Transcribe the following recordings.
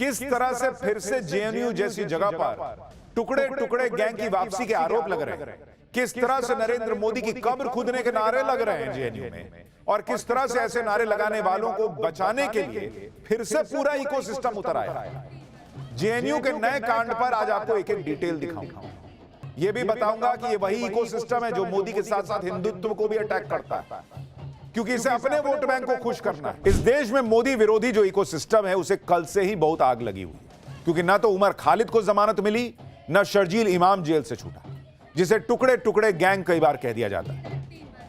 किस तरह से फिर से जेएनयू जैसी जगह पर टुकड़े टुकड़े गैंग की वापसी के आरोप लग रहे हैं, किस तरह से नरेंद्र मोदी की कब्र खुदने के नारे लग रहे हैं जेएनयू में, और किस तरह से ऐसे नारे लगाने वालों को बचाने के लिए फिर से पूरा इकोसिस्टम उतर आया है। जेएनयू के नए कांड पर आज आपको एक एक डिटेल दिखाऊंगा। यह भी बताऊंगा कि यह वही इकोसिस्टम है जो मोदी के साथ साथ हिंदुत्व को भी अटैक करता है, क्योंकि इसे अपने वोट बैंक को खुश करना है। इस देश में मोदी विरोधी जो इकोसिस्टम है उसे कल से ही बहुत आग लगी हुई है, क्योंकि ना तो उमर खालिद को जमानत मिली, ना शर्जील इमाम जेल से छूटा, जिसे टुकड़े टुकड़े गैंग कई बार कह दिया जाता है,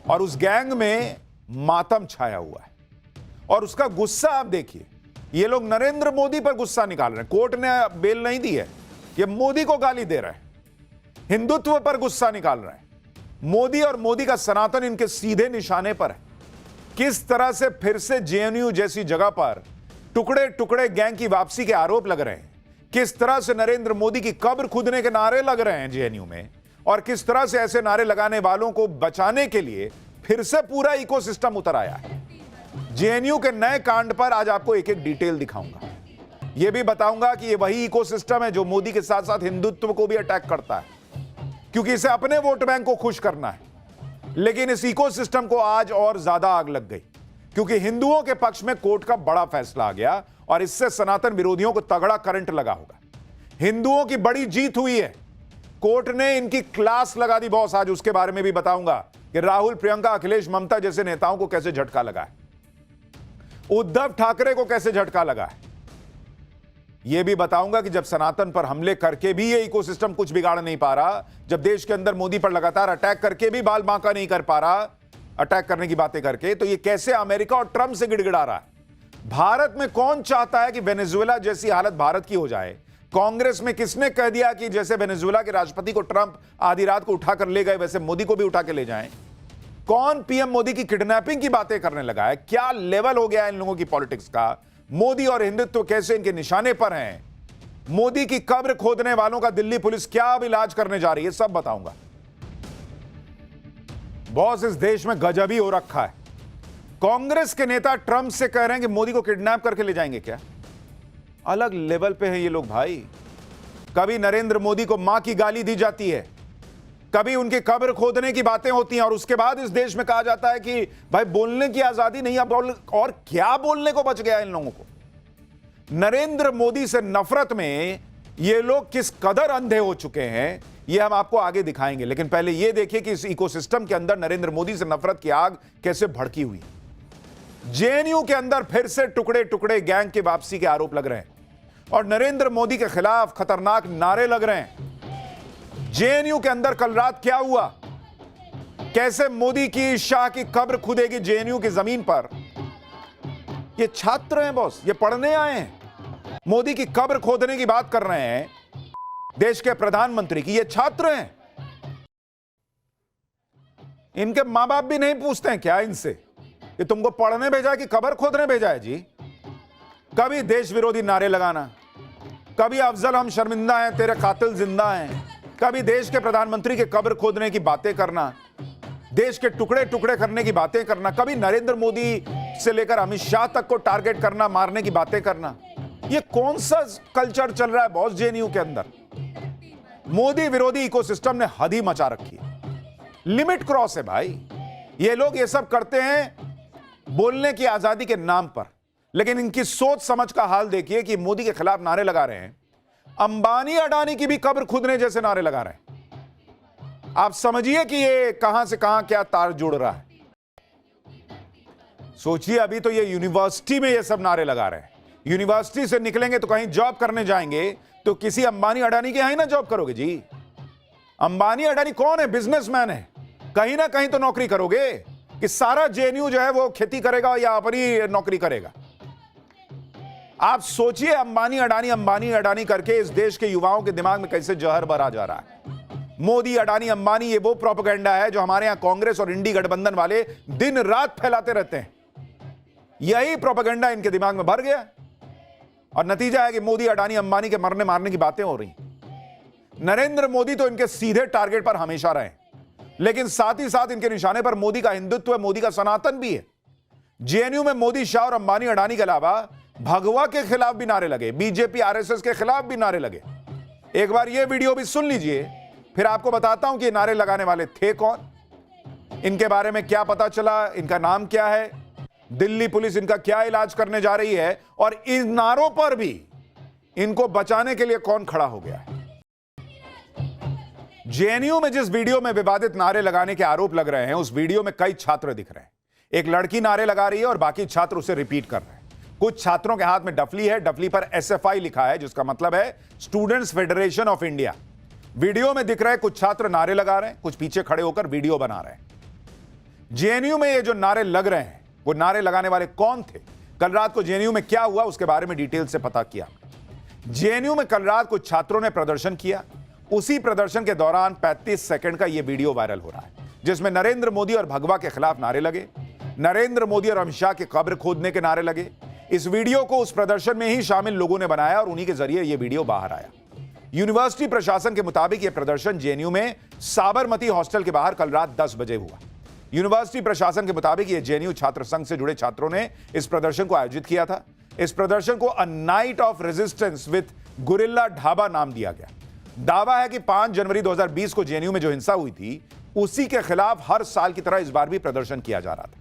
और उस गैंग में मातम छाया हुआ है। और उसका गुस्सा आप देखिए, ये लोग नरेंद्र मोदी पर गुस्सा निकाल रहे हैं। कोर्ट ने बेल नहीं दी है, ये मोदी को गाली दे रहे हैं, हिंदुत्व पर गुस्सा निकाल रहे हैं। मोदी और मोदी का सनातन इनके सीधे निशाने पर है। किस तरह से फिर से जेएनयू जैसी जगह पर टुकड़े टुकड़े गैंग की वापसी के आरोप लग रहे हैं, किस तरह से नरेंद्र मोदी की कब्र खुदने के नारे लग रहे हैं जेएनयू में, और किस तरह से ऐसे नारे लगाने वालों को बचाने के लिए फिर से पूरा इकोसिस्टम उतर आया है। जेएनयू के नए कांड पर आज आपको एक एक डिटेल दिखाऊंगा। यह भी बताऊंगा कि यह वही इकोसिस्टम है जो मोदी के साथ साथ हिंदुत्व को भी अटैक करता है, क्योंकि इसे अपने वोट बैंक को खुश करना है। लेकिन इस इकोसिस्टम को आज और ज्यादा आग लग गई, क्योंकि हिंदुओं के पक्ष में कोर्ट का बड़ा फैसला आ गया, और इससे सनातन विरोधियों को तगड़ा करंट लगा होगा। हिंदुओं की बड़ी जीत हुई है, कोर्ट ने इनकी क्लास लगा दी बॉस। आज उसके बारे में भी बताऊंगा कि राहुल, प्रियंका, अखिलेश, ममता जैसे नेताओं को कैसे झटका लगा है, उद्धव ठाकरे को कैसे झटका लगा है। यह भी बताऊंगा कि जब सनातन पर हमले करके भी ये इकोसिस्टम कुछ बिगाड़ नहीं पा रहा, जब देश के अंदर मोदी पर लगातार अटैक करके भी बाल बांका नहीं कर पा रहा, अटैक करने की बातें करके, तो ये कैसे अमेरिका और ट्रंप से गिड़गिड़ा रहा है। भारत में कौन चाहता है कि वेनेजुएला जैसी हालत भारत की हो जाए? कांग्रेस में किसने कह दिया कि जैसे वेनेजुएला के राष्ट्रपति को ट्रंप आधी रात को उठाकर ले गए, वैसे मोदी को भी उठा के ले जाएं? कौन पीएम मोदी की किडनैपिंग की बातें करने लगा है? क्या लेवल हो गया इन लोगों की पॉलिटिक्स का? मोदी और हिंदुत्व कैसे इनके निशाने पर हैं? मोदी की कब्र खोदने वालों का दिल्ली पुलिस क्या अब इलाज करने जा रही है, सब बताऊंगा। बॉस, इस देश में गजब ही हो रखा है। कांग्रेस के नेता ट्रंप से कह रहे हैं कि मोदी को किडनैप करके ले जाएंगे क्या? अलग लेवल पे हैं ये लोग भाई। कभी नरेंद्र मोदी को मां की गाली दी जाती है, कभी उनकी कब्र खोदने की बातें होती हैं, और उसके बाद इस देश में कहा जाता है कि भाई बोलने की आजादी नहीं। अब और क्या बोलने को बच गया इन लोगों को? नरेंद्र मोदी से नफरत में ये लोग किस कदर अंधे हो चुके हैं, ये हम आपको आगे दिखाएंगे। लेकिन पहले ये देखिए कि इस इकोसिस्टम के अंदर नरेंद्र मोदी से नफरत की आग कैसे भड़की हुई। जेएनयू के अंदर फिर से टुकड़े टुकड़े गैंग की वापसी के आरोप लग रहे हैं, और नरेंद्र मोदी के खिलाफ खतरनाक नारे लग रहे हैं। जेएनयू के अंदर कल रात क्या हुआ, कैसे मोदी की, शाह की कब्र खुदेगी जेएनयू की जमीन पर? ये छात्र हैं बॉस, ये पढ़ने आए हैं, मोदी की कब्र खोदने की बात कर रहे हैं, देश के प्रधानमंत्री की। ये छात्र हैं, इनके मां बाप भी नहीं पूछते हैं क्या इनसे कि तुमको पढ़ने भेजा है कि कब्र खोदने भेजा है जी? कभी देश विरोधी नारे लगाना, कभी अफजल हम शर्मिंदा हैं तेरे कातिल जिंदा हैं, कभी देश के प्रधानमंत्री के कब्र खोदने की बातें करना, देश के टुकड़े टुकड़े करने की बातें करना, कभी नरेंद्र मोदी से लेकर अमित शाह तक को टारगेट करना, मारने की बातें करना। ये कौन सा कल्चर चल रहा है बॉस जेएनयू के अंदर? मोदी विरोधी इकोसिस्टम ने हद ही मचा रखी है, लिमिट क्रॉस है भाई। ये लोग ये सब करते हैं बोलने की आजादी के नाम पर, लेकिन इनकी सोच समझ का हाल देखिए कि मोदी के खिलाफ नारे लगा रहे हैं, अंबानी अडानी की भी कब्र खुदने जैसे नारे लगा रहे हैं। आप समझिए कि ये कहां से कहां क्या तार जुड़ रहा है। सोचिए, अभी तो ये यूनिवर्सिटी में ये सब नारे लगा रहे हैं, यूनिवर्सिटी से निकलेंगे तो कहीं जॉब करने जाएंगे तो किसी अंबानी अडानी के यहां ही ना जॉब करोगे जी। अंबानी अडानी कौन है? बिजनेसमैन है, कहीं ना कहीं तो नौकरी करोगे। कि सारा जेएनयू जो है वो खेती करेगा या अपनी नौकरी करेगा? आप सोचिए, अंबानी अडानी करके इस देश के युवाओं के दिमाग में कैसे जहर भरा जा रहा है। मोदी, अडानी, अंबानी, ये वो प्रोपेगेंडा है जो हमारे यहां कांग्रेस और इंडी गठबंधन वाले दिन रात फैलाते रहते हैं। यही प्रोपेगेंडा इनके दिमाग में भर गया, और नतीजा है कि मोदी, अडानी, अंबानी के मरने मारने की बातें हो रही। नरेंद्र मोदी तो इनके सीधे टारगेट पर हमेशा रहे, लेकिन साथ ही साथ इनके निशाने पर मोदी का हिंदुत्व है, मोदी का सनातन भी है। जेएनयू में मोदी, शाह और अंबानी, अडानी के अलावा भगवा के खिलाफ भी नारे लगे, बीजेपी आरएसएस के खिलाफ भी नारे लगे। एक बार ये वीडियो भी सुन लीजिए, फिर आपको बताता हूं कि ये नारे लगाने वाले थे कौन, इनके बारे में क्या पता चला, इनका नाम क्या है, दिल्ली पुलिस इनका क्या इलाज करने जा रही है, और इन नारों पर भी इनको बचाने के लिए कौन खड़ा हो गया है। जेएनयू में जिस वीडियो में विवादित नारे लगाने के आरोप लग रहे हैं, उस वीडियो में कई छात्र दिख रहे हैं। एक लड़की नारे लगा रही है और बाकी छात्र उसे रिपीट कर रहे हैं। कुछ छात्रों के हाथ में डफली है, डफली पर एसएफआई लिखा है, जिसका मतलब है students federation of India. Video में दिख रहे कुछ छात्र नारे लगा रहे हैं, कुछ पीछे खड़े होकर वीडियो बना रहे हैं। जेएनयू में ये जो नारे लग रहे हैं, वो नारे लगाने वाले कौन थे, कल रात को जेएनयू में क्या हुआ, उसके बारे में डिटेल से पता किया। जेएनयू में कल रात कुछ छात्रों ने प्रदर्शन किया। उसी प्रदर्शन के दौरान 35 सेकंड का यह वीडियो वायरल हो रहा है, जिसमें नरेंद्र मोदी और भगवा के खिलाफ नारे लगे, नरेंद्र मोदी और अमित शाह की कब्र खोदने के नारे लगे। इस वीडियो को उस प्रदर्शन में ही शामिल लोगों ने बनाया और उन्हीं के जरिए यह वीडियो बाहर आया। यूनिवर्सिटी प्रशासन के मुताबिक यह प्रदर्शन जेएनयू में साबरमती हॉस्टल के बाहर कल रात 10 बजे हुआ। यूनिवर्सिटी प्रशासन के मुताबिक यह जेएनयू छात्र संघ से जुड़े छात्रों ने इस प्रदर्शन को आयोजित किया था। इस प्रदर्शन को a night of resistance with guerrilla dhaba नाम दिया गया। दावा है कि 5 जनवरी 2020 को जेएनयू में जो हिंसा हुई थी, उसी के खिलाफ हर साल की तरह इस बार भी प्रदर्शन किया जा रहा था।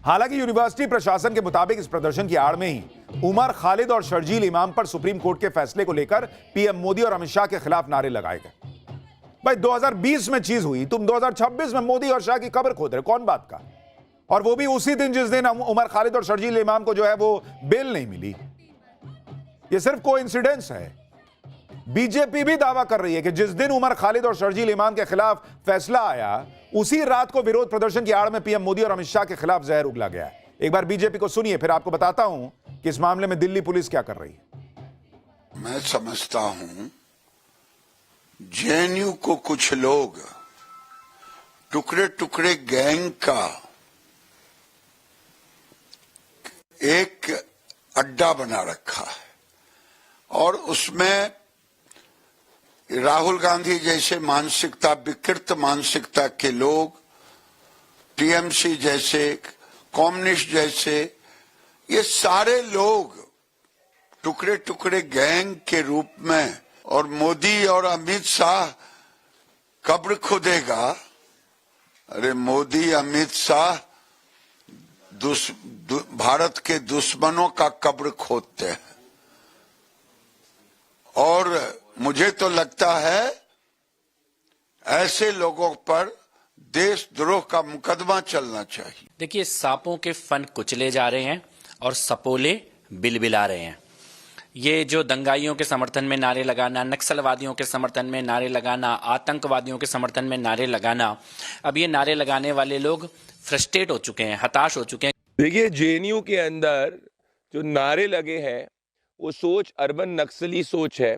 हालांकि यूनिवर्सिटी प्रशासन के मुताबिक इस प्रदर्शन की आड़ में ही उमर खालिद और शर्जील इमाम पर सुप्रीम कोर्ट के फैसले को लेकर पीएम मोदी और अमित शाह के खिलाफ नारे लगाए गए। भाई 2020 में चीज हुई, तुम 2026 में मोदी और शाह की कब्र खोद रहे, कौन बात का? और वो भी उसी दिन जिस दिन उमर खालिद और शर्जील इमाम को जो है वो बेल नहीं मिली। ये सिर्फ कोइंसिडेंस है। बीजेपी भी दावा कर रही है कि जिस दिन उमर खालिद और शर्जील इमाम के खिलाफ फैसला आया, उसी रात को विरोध प्रदर्शन की आड़ में पीएम मोदी और अमित शाह के खिलाफ जहर उगला गया है। एक बार बीजेपी को सुनिए, फिर आपको बताता हूं कि इस मामले में दिल्ली पुलिस क्या कर रही है। मैं समझता हूं जेएनयू को कुछ लोग टुकड़े टुकड़े गैंग का एक अड्डा बना रखा है और उसमें राहुल गांधी जैसे मानसिकता, विकृत मानसिकता के लोग, टीएमसी जैसे, कम्युनिस्ट जैसे, ये सारे लोग टुकड़े टुकड़े गैंग के रूप में, और मोदी और अमित शाह कब्र खोदेगा। अरे मोदी अमित शाह भारत के दुश्मनों का कब्र खोदते हैं। और मुझे तो लगता है ऐसे लोगों पर देशद्रोह का मुकदमा चलना चाहिए। देखिए, सांपों के फन कुचले जा रहे हैं और सपोले बिलबिला रहे हैं। ये जो दंगाइयों के समर्थन में नारे लगाना, नक्सलवादियों के समर्थन में नारे लगाना, आतंकवादियों के समर्थन में नारे लगाना, अब ये नारे लगाने वाले लोग फ्रस्ट्रेट हो चुके हैं, हताश हो चुके हैं। देखिए, जेएनयू के अंदर जो नारे लगे हैं वो सोच अर्बन नक्सली सोच है,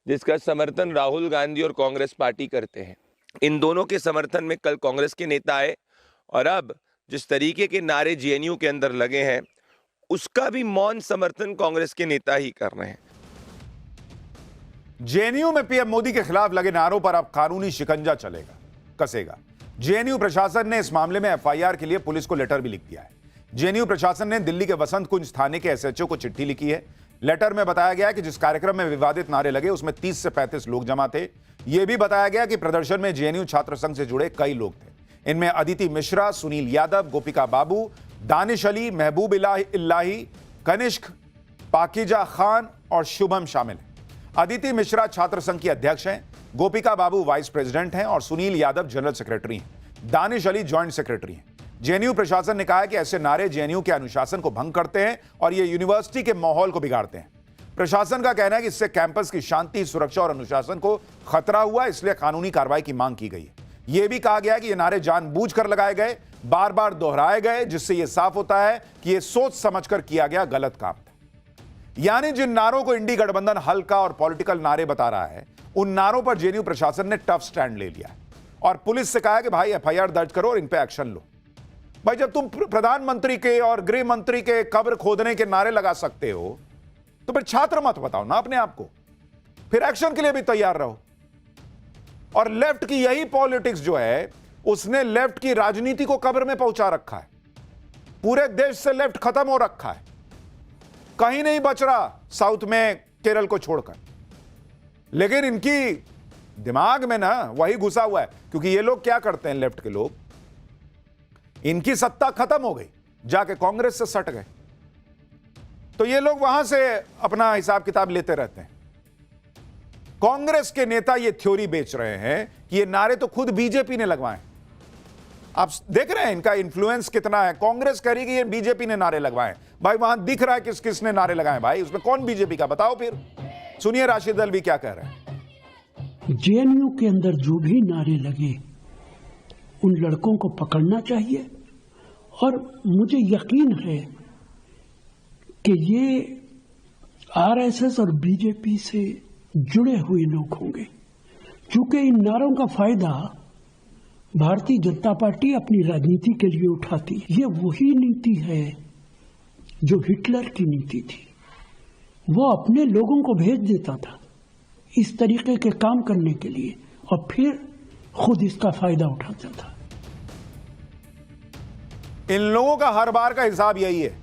जिसका समर्थन राहुल गांधी और कांग्रेस पार्टी करते हैं। इन दोनों के समर्थन में कल कांग्रेस के नेता आए और अब जिस तरीके के नारे जेएनयू के अंदर लगे हैं, उसका भी मौन समर्थन कांग्रेस के नेता ही कर रहे हैं। जेएनयू में पीएम मोदी के खिलाफ लगे नारों पर अब कानूनी शिकंजा कसेगा। जेएनयू प्रशासन ने इस मामले में एफआईआर के लिए पुलिस को लेटर भी लिख दिया है। जेएनयू प्रशासन ने दिल्ली के वसंत कुंज थाने के एसएचओ को चिट्ठी लिखी है। लेटर में बताया गया कि जिस कार्यक्रम में विवादित नारे लगे उसमें 30 से 35 लोग जमा थे। यह भी बताया गया कि प्रदर्शन में जेएनयू छात्र संघ से जुड़े कई लोग थे। इनमें अदिति मिश्रा, सुनील यादव, गोपिका बाबू, दानिश अली, महबूब इलाही, कनिष्क, पाकिजा खान और शुभम शामिल हैं। अदिति मिश्रा छात्र संघ की अध्यक्ष हैं, गोपिका बाबू वाइस प्रेसिडेंट हैं और सुनील यादव जनरल सेक्रेटरी हैं। दानिश अली ज्वाइंट सेक्रेटरी हैं। जेएनयू प्रशासन ने कहा है कि ऐसे नारे जेएनयू के अनुशासन को भंग करते हैं और ये यूनिवर्सिटी के माहौल को बिगाड़ते हैं। प्रशासन का कहना है कि इससे कैंपस की शांति, सुरक्षा और अनुशासन को खतरा हुआ, इसलिए कानूनी कार्रवाई की मांग की गई है। यह भी कहा गया है कि ये नारे जानबूझकर लगाए गए, बार बार दोहराए गए, जिससे यह साफ होता है कि यह सोच समझकर किया गया गलत काम था। यानी जिन नारों को इंडी गठबंधन हल्का और पॉलिटिकल नारे बता रहा है, उन नारों पर जेएनयू प्रशासन ने टफ स्टैंड ले लिया है और पुलिस से कहा है कि भाई एफआईआर दर्ज करो और इन पे एक्शन लो। भाई जब तुम प्रधानमंत्री के और गृह मंत्री के कब्र खोदने के नारे लगा सकते हो, तो फिर छात्र मत बताओ ना अपने आप को, फिर एक्शन के लिए भी तैयार रहो। और लेफ्ट की यही पॉलिटिक्स जो है, उसने लेफ्ट की राजनीति को कब्र में पहुंचा रखा है। पूरे देश से लेफ्ट खत्म हो रखा है। कहीं नहीं बच रहा साउथ में केरल को छोड़कर। लेकिन इनकी दिमाग में ना वही घुसा हुआ है, क्योंकि ये लोग क्या करते हैं, लेफ्ट के लोग, इनकी सत्ता खत्म हो गई, जाके कांग्रेस से सट गए, तो ये लोग वहां से अपना हिसाब किताब लेते रहते हैं। कांग्रेस के नेता ये थ्योरी बेच रहे हैं कि ये नारे तो खुद बीजेपी ने लगवाए। आप देख रहे हैं इनका इन्फ्लुएंस कितना है। कांग्रेस कह रही कि ये बीजेपी ने नारे लगवाए, भाई वहां दिख रहा है किस किसने नारे लगाए भाई, उसमें कौन बीजेपी का, बताओ फिर। सुनिए राशिद अल्वी क्या कह रहे हैं। जेएनयू के अंदर जो भी नारे लगे उन लड़कों को पकड़ना चाहिए, और मुझे यकीन है कि ये आरएसएस और बीजेपी से जुड़े हुए लोग होंगे, क्योंकि इन नारों का फायदा भारतीय जनता पार्टी अपनी राजनीति के लिए उठाती है। ये वही नीति है जो हिटलर की नीति थी, वो अपने लोगों को भेज देता था इस तरीके के काम करने के लिए, और फिर खुद इसका फायदा उठाता था। इन लोगों का हर बार का हिसाब यही है।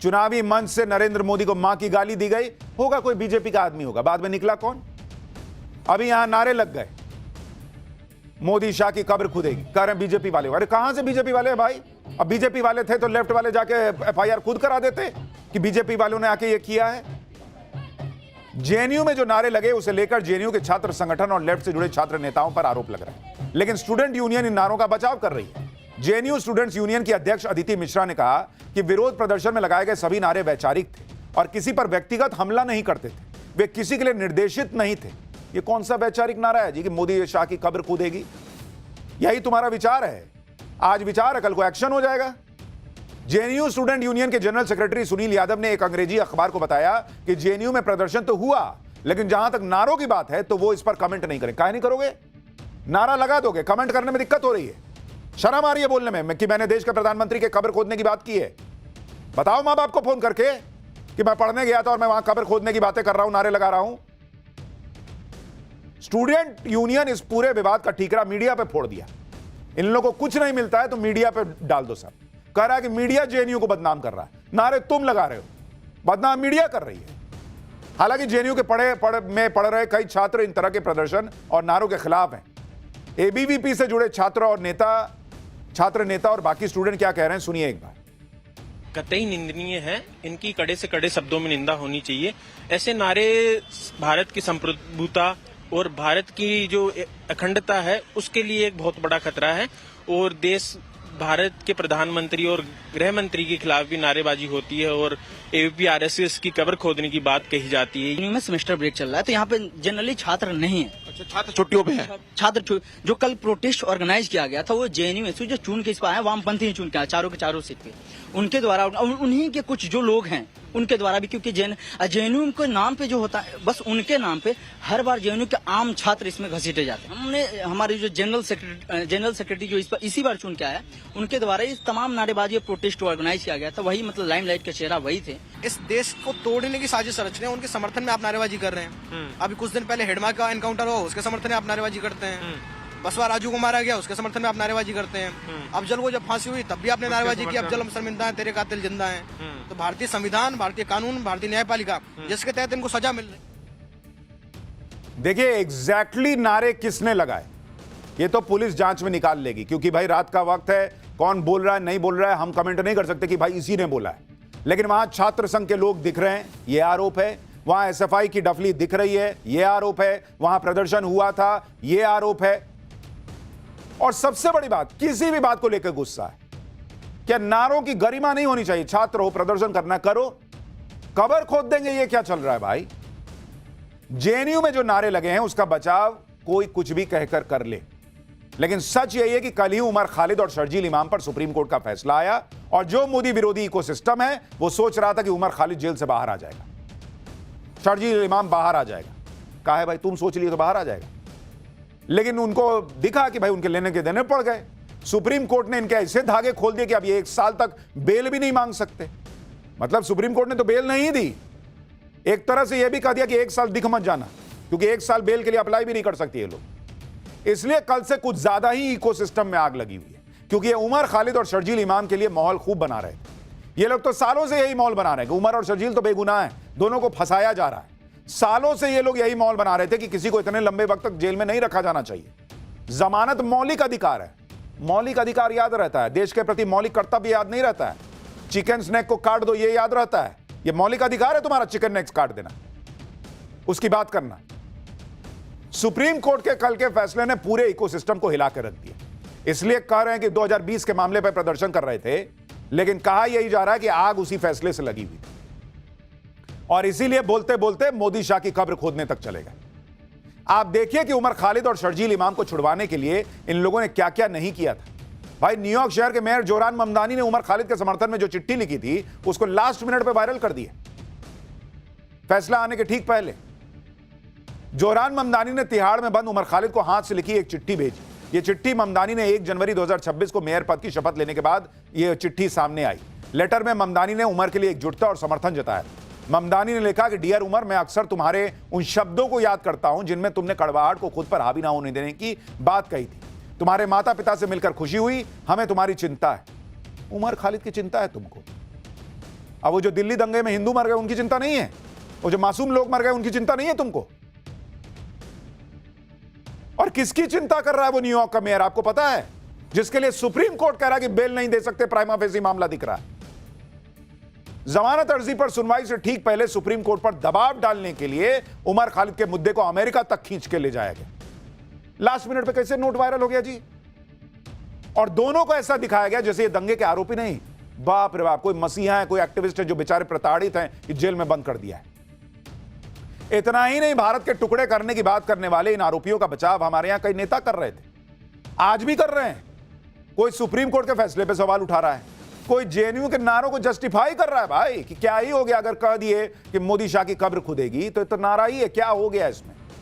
चुनावी मंच से नरेंद्र मोदी को मां की गाली दी गई, होगा कोई बीजेपी का आदमी होगा, बाद में निकला कौन। अभी यहां नारे लग गए, मोदी शाह की कब्र खुदेगी, कह रहे हैं बीजेपी वाले। अरे कहां से बीजेपी वाले हैं भाई? अब बीजेपी वाले थे तो लेफ्ट वाले जाके एफआईआर खुद करा देते कि बीजेपी वालों ने आके ये किया है। जेएनयू में जो नारे लगे उसे लेकर जेएनयू के छात्र संगठन और लेफ्ट से जुड़े छात्र नेताओं पर आरोप लग रहा है, लेकिन स्टूडेंट यूनियन इन नारों का बचाव कर रही है। जेएनयू स्टूडेंट्स यूनियन की अध्यक्ष अदिति मिश्रा ने कहा कि विरोध प्रदर्शन में लगाए गए सभी नारे वैचारिक थे और किसी पर व्यक्तिगत हमला नहीं करते थे, वे किसी के लिए निर्देशित नहीं थे। ये कौन सा वैचारिक नारा है जी कि मोदी शाह की कब्र कूदेगी? यही तुम्हारा विचार है? आज विचार है, कल को एक्शन हो जाएगा। जेएनयू स्टूडेंट यूनियन के जनरल सेक्रेटरी सुनील यादव ने एक अंग्रेजी अखबार को बताया कि जेएनयू में प्रदर्शन तो हुआ, लेकिन जहां तक नारों की बात है तो वो इस पर कमेंट नहीं करें। काहे नहीं करोगे? नारा लगा दोगे, कमेंट करने में दिक्कत हो रही है, शर्म आ रही है बोलने में कि मैंने देश के प्रधानमंत्री के कब्र खोदने की बात की है। बताओ मां बाप को फोन करके कि मैं पढ़ने गया था और मैं वहां कब्र खोदने की बातें कर रहा हूं, नारे लगा रहा हूं। स्टूडेंट यूनियन इस पूरे विवाद का ठीकरा मीडिया पे फोड़ दिया। इन लोगों को कुछ नहीं मिलता है तो मीडिया पे डाल दो सब। कह रहा है कि मीडिया जेएनयू को बदनाम कर रहा है, नारे तुम लगा रहे हो, बदनाम मीडिया कर रही है। हालांकि जेएनयू के पढ़ रहे कई छात्र इन तरह के प्रदर्शन और नारों के खिलाफ हैं। एबीवीपी से जुड़े छात्र नेता और बाकी स्टूडेंट क्या कह रहे हैं, सुनिए एक बार। कतई निंदनीय है, इनकी कड़े से कड़े शब्दों में निंदा होनी चाहिए। ऐसे नारे भारत की संप्रभुता और भारत की जो अखंडता है उसके लिए एक बहुत बड़ा खतरा है, और देश भारत के प्रधानमंत्री और गृह मंत्री के खिलाफ भी नारेबाजी होती है और एबीपी आरएसएस की कब्र खोदने की बात कही जाती है। में सेमेस्टर ब्रेक चल रहा है तो यहाँ पे जनरली छात्र नहीं है। अच्छा, छात्र छुट्टियों पे हैं। छात्र जो कल प्रोटेस्ट ऑर्गेनाइज किया गया था वो जेएनयू जो चुन के इस पर आए, वामपंथी चुन के आए चारों के चारों सीट पे, उनके द्वारा, उन्हीं के कुछ जो लोग हैं उनके द्वारा भी, क्योंकि जेएनयू के नाम पे जो होता है बस उनके नाम पे हर बार जेएनयू के आम छात्र इसमें घसीटे जाते हैं। हमने हमारे जो जनरल सेक्रेटरी जो इसी बार चुन के आया, उनके द्वारा इस तमाम नारेबाजी और प्रोटेस्ट ऑर्गेनाइज किया गया था। वही मतलब लाइमलाइट का चेहरा वही थे। इस देश को तोड़ने की साजिश रच रहे हैं, उनके समर्थन में आप नारेबाजी कर रहे हैं। अभी कुछ दिन पहले हेडमा का एनकाउंटर हुआ, उसके समर्थन में आप नारेबाजी करते हैं। बसवा राजू को मारा गया, उसके समर्थन में आप नारेबाजी करते हैं। अब जब फांसी हुई तब भी आपने नारेबाजी की, अब जल हम शर्मिंदा है, तेरे कातिल जिंदा है। तो भारतीय संविधान, भारतीय कानून, भारतीय न्यायपालिका जिसके तहत इनको सजा मिल रही। देखिए एग्जैक्टली नारे किसने लगाए ये तो पुलिस जांच में निकाल लेगी, क्योंकि भाई रात का वक्त है, कौन बोल रहा है नहीं बोल रहा है हम कमेंट नहीं कर सकते कि भाई इसी ने बोला है। लेकिन वहां छात्र संघ के लोग दिख रहे हैं, यह आरोप है। वहां एसएफआई की डफली दिख रही है, यह आरोप है। वहां प्रदर्शन हुआ था, यह आरोप है। और सबसे बड़ी बात, किसी भी बात को लेकर गुस्सा है। क्या नारों की गरिमा नहीं होनी चाहिए? छात्र हो, प्रदर्शन करना करो, कब्र खोद देंगे, ये क्या चल रहा है भाई? जेएनयू में जो नारे लगे हैं उसका बचाव कोई कुछ भी कहकर कर ले, लेकिन सच यही है कि कल ही उमर खालिद और शर्जील इमाम पर सुप्रीम कोर्ट का फैसला आया, और जो मोदी विरोधी इकोसिस्टम है वो सोच रहा था कि उमर खालिद जेल से बाहर आ जाएगा, शर्जील इमाम बाहर आ जाएगा। कहा है भाई तुम सोच लिए तो बाहर आ जाएगा, लेकिन उनको दिखा कि भाई उनके लेने के देने पड़ गए। सुप्रीम कोर्ट ने इनके ऐसे धागे खोल दिए कि अब ये 1 साल तक बेल भी नहीं मांग सकते। मतलब सुप्रीम कोर्ट ने तो बेल नहीं दी, एक तरह से यह भी कह दिया कि 1 साल दिख मत जाना, क्योंकि 1 साल बेल के लिए अप्लाई भी नहीं कर सकती ये लोग। इसलिए कल से कुछ ज्यादा ही इकोसिस्टम में आग लगी हुई है, क्योंकि ये उमर खालिद और शर्जील इमाम के लिए माहौल खूब बना रहे थे। ये लोग तो सालों से यही मॉल बना रहे हैं कि उमर और शर्जील तो बेगुनाह हैं, दोनों को फंसाया जा रहा है। सालों से ये लोग यही मॉल बना रहे थे कि किसी को इतने लंबे वक्त तक जेल में नहीं रखा जाना चाहिए। जमानत मौलिक अधिकार है, मौलिक अधिकार याद रहता है, देश के प्रति मौलिक कर्तव्य याद नहीं रहता है। चिकन स्नैक को काट दो ये याद रहता है, ये मौलिक अधिकार है तुम्हारा चिकन नेक्स काट देना, उसकी बात करना। सुप्रीम कोर्ट के कल के फैसले ने पूरे इकोसिस्टम को हिला कर रख दिया। इसलिए कह रहे हैं कि 2020 के मामले पर प्रदर्शन कर रहे थे, लेकिन कहा यही जा रहा है कि आग उसी फैसले से लगी हुई थी और इसीलिए बोलते बोलते मोदी शाह की कब्र खोदने तक चले गए। आप देखिए कि उमर खालिद और शर्जील इमाम को छुड़वाने के लिए इन लोगों ने क्या क्या नहीं किया था। भाई न्यूयॉर्क शहर के मेयर जोरान ममदानी ने उमर खालिद के समर्थन में जो चिट्ठी लिखी थी उसको लास्ट मिनट पे वायरल कर दिया, फैसला आने के ठीक पहले। जोरान ममदानी ने तिहाड़ में बंद उमर खालिद को हाथ से लिखी एक चिट्ठी भेजी। ये चिट्ठी ममदानी ने 1 जनवरी 2026 को मेयर पद की शपथ लेने के बाद ये चिट्ठी सामने आई। लेटर में ममदानी ने उमर के लिए एकजुटता और समर्थन जताया। ममदानी ने लिखा कि डियर उमर, मैं अक्सर तुम्हारे उन शब्दों को याद करता हूं जिनमें तुमने कड़वाहट को खुद पर हावी ना होने देने की बात कही थी। तुम्हारे माता पिता से मिलकर खुशी हुई, हमें तुम्हारी चिंता है। उमर खालिद की चिंता है तुमको। अब वो जो दिल्ली दंगे में हिंदू मर गए उनकी चिंता नहीं है, वो जो मासूम लोग मर गए उनकी चिंता नहीं है तुमको। और किसकी चिंता कर रहा है वो न्यूयॉर्क का मेयर, आपको पता है? जिसके लिए सुप्रीम कोर्ट कह रहा है कि बेल नहीं दे सकते, प्राइमा फेसी मामला दिख रहा है। जमानत अर्जी पर सुनवाई से ठीक पहले सुप्रीम कोर्ट पर दबाव डालने के लिए उमर खालिद के मुद्दे को अमेरिका तक खींच के ले जाया गया। लास्ट मिनट पे कैसे नोट वायरल हो गया जी, और दोनों को ऐसा दिखाया गया जैसे ये दंगे के आरोपी नहीं, बाप रे बाप, कोई मसीहा है, कोई एक्टिविस्ट है जो बेचारे प्रताड़ित हैं कि जेल में बंद कर दिया है। इतना ही नहीं, भारत के टुकड़े करने की बात करने वाले इन आरोपियों का बचाव हमारे यहां कई नेता कर रहे थे, आज भी कर रहे हैं। कोई सुप्रीम कोर्ट के फैसले पे सवाल उठा रहा है, कोई जेएनयू के नारों को जस्टिफाई कर रहा है। भाई कि क्या ही हो गया अगर कह दिए कि मोदी शाह की कब्र खुदेगी, तो नारा ही है, क्या हो गया इसमें?